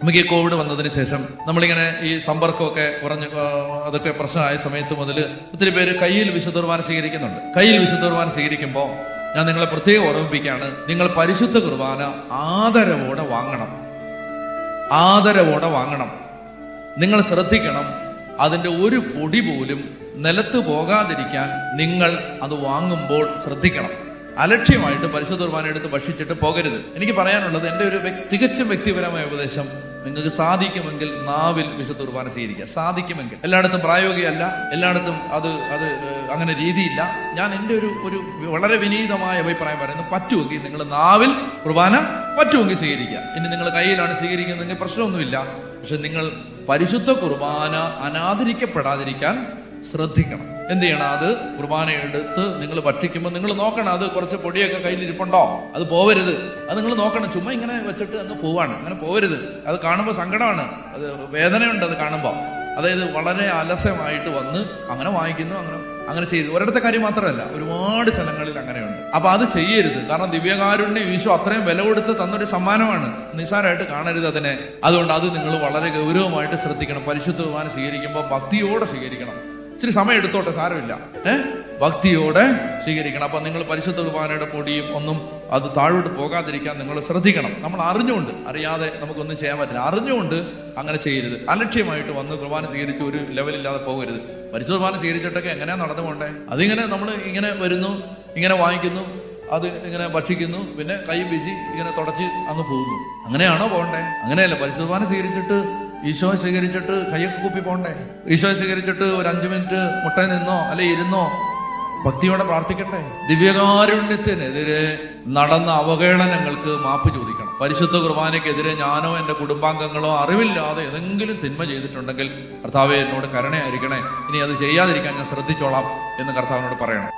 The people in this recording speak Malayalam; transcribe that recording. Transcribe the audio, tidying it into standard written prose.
നമുക്ക് ഈ കോവിഡ് വന്നതിന് ശേഷം നമ്മളിങ്ങനെ ഈ സമ്പർക്കമൊക്കെ കുറഞ്ഞ് അതൊക്കെ പ്രശ്നമായ സമയത്ത് മുതൽ ഒത്തിരി പേര് കയ്യിൽ വിശുദ്ധ കുർബാന സ്വീകരിക്കുന്നുണ്ട്. കയ്യിൽ വിശുദ്ധ കുർബാന സ്വീകരിക്കുമ്പോൾ ഞാൻ നിങ്ങളെ പ്രത്യേകം ഓർമ്മിപ്പിക്കുകയാണ്, നിങ്ങൾ പരിശുദ്ധ കുർബാന ആദരവോടെ വാങ്ങണം. ആദരവോടെ വാങ്ങണം. നിങ്ങൾ ശ്രദ്ധിക്കണം, അതിന്റെ ഒരു പൊടി പോലും നിലത്ത് പോകാതിരിക്കാൻ നിങ്ങൾ അത് വാങ്ങുമ്പോൾ ശ്രദ്ധിക്കണം. അലക്ഷ്യമായിട്ട് പരിശുദ്ധ കുർബാന എടുത്ത് ഭക്ഷിച്ചിട്ട് പോകരുത്. എനിക്ക് പറയാനുള്ളത്, എൻ്റെ ഒരു തികച്ചും വ്യക്തിപരമായ ഉപദേശം, നിങ്ങൾക്ക് സാധിക്കുമെങ്കിൽ നാവിൽ വിശുദ്ധ കുർബാന സ്വീകരിക്കുക. സാധിക്കുമെങ്കിൽ. എല്ലായിടത്തും പ്രായോഗികമല്ല, എല്ലായിടത്തും അത് അങ്ങനെ രീതിയില്ല. ഞാൻ എൻ്റെ ഒരു വളരെ വിനീതമായ അഭിപ്രായം പറയുന്നത്, പറ്റുമെങ്കിൽ നിങ്ങൾ നാവിൽ കുർബാന പറ്റുമെങ്കിൽ സ്വീകരിക്കുക. ഇനി നിങ്ങൾ കയ്യിലാണ് സ്വീകരിക്കുന്നതെങ്കിൽ പ്രശ്നമൊന്നുമില്ല. പക്ഷെ നിങ്ങൾ പരിശുദ്ധ കുർബാന അനാദരിക്കപ്പെടാതിരിക്കാൻ ശ്രദ്ധിക്കണം. എന്ത് ചെയ്യണം? അത് കുർബാന എടുത്ത് നിങ്ങൾ ഭക്ഷിക്കുമ്പോൾ നിങ്ങൾ നോക്കണം, അത് കുറച്ച് പൊടിയൊക്കെ കയ്യിലിരിപ്പുണ്ടോ, അത് പോവരുത്. അത് നിങ്ങൾ നോക്കണം. ചുമ്മാ ഇങ്ങനെ വെച്ചിട്ട് അങ്ങ് പോവാണ്, അങ്ങനെ പോവരുത്. അത് കാണുമ്പോൾ സങ്കടമാണ്, അത് വേദനയുണ്ട് അത് കാണുമ്പോൾ. അതായത് വളരെ അലസമായിട്ട് വന്ന് അങ്ങനെ വാങ്ങിക്കുന്നു, അങ്ങനെ ചെയ്തു. ഒരിടത്തെ കാര്യം മാത്രമല്ല, ഒരുപാട് സ്ഥലങ്ങളിൽ അങ്ങനെയുണ്ട്. അപ്പൊ അത് ചെയ്യരുത്. കാരണം ദിവ്യകാരുണ്യം ഈശോ അത്രയും വില കൊടുത്ത് തന്നൊരു സമ്മാനമാണ്. നിസ്സാരമായിട്ട് കാണരുത് അതിനെ. അതുകൊണ്ട് അത് നിങ്ങൾ വളരെ ഗൗരവമായിട്ട് ശ്രദ്ധിക്കണം. പരിശുദ്ധ കുർബാന സ്വീകരിക്കുമ്പോൾ ഭക്തിയോടെ സ്വീകരിക്കണം. ഇച്ചിരി സമയം എടുത്തോട്ടെ, സാരമില്ല, ഭക്തിയോടെ സ്വീകരിക്കണം. അപ്പൊ നിങ്ങൾ പരിശുദ്ധ കുർബാനയുടെ പൊടിയും ഒന്നും അത് താഴോട്ട് പോകാതിരിക്കാൻ നിങ്ങൾ ശ്രദ്ധിക്കണം. നമ്മൾ അറിഞ്ഞുകൊണ്ട്, അറിയാതെ നമുക്കൊന്നും ചെയ്യാൻ പറ്റില്ല. അറിഞ്ഞുകൊണ്ട് അങ്ങനെ ചെയ്യരുത്. അലക്ഷ്യമായിട്ട് വന്ന് കുർബാന സ്വീകരിച്ച് ഒരു ലെവലില്ലാതെ പോകരുത്. പരിശുദ്ധ കുർബാന സ്വീകരിച്ചിട്ടൊക്കെ എങ്ങനെയാ നടന്നു പോണ്ടേ? അതിങ്ങനെ നമ്മൾ ഇങ്ങനെ വരുന്നു, ഇങ്ങനെ വാങ്ങിക്കുന്നു, അത് ഇങ്ങനെ ഭക്ഷിക്കുന്നു, പിന്നെ കൈ വീശി ഇങ്ങനെ തുടച്ച് അങ്ങ് പോകുന്നു. അങ്ങനെയാണോ പോകണ്ടേ? അങ്ങനെയല്ല. പരിശുദ്ധ കുർബാന സ്വീകരിച്ചിട്ട് ഈശോയെ സ്വീകരിച്ചിട്ട് കൈയൊക്കെ കുപ്പി പോണ്ടേ? ഈശോയെ സ്വീകരിച്ചിട്ട് ഒരു 5 മിനിറ്റ് മുട്ടയിൽ നിന്നോ അല്ലെ ഇരുന്നോ ഭക്തിയോടെ പ്രാർത്ഥിക്കട്ടെ. ദിവ്യകാരുണ്യത്തിനെതിരെ നടന്ന അവഹേളനങ്ങൾക്ക് മാപ്പ് ചോദിക്കണം. പരിശുദ്ധ കുർബാനയ്ക്കെതിരെ ഞാനോ എന്റെ കുടുംബാംഗങ്ങളോ അറിവില്ലാതെ ഏതെങ്കിലും തിന്മ ചെയ്തിട്ടുണ്ടെങ്കിൽ കർത്താവേ എന്നോട് കരുണയായിരിക്കണേ, ഇനി അത് ചെയ്യാതിരിക്കാൻ ഞാൻ ശ്രദ്ധിച്ചോളാം എന്ന് കർത്താവിനോട് പറയണം.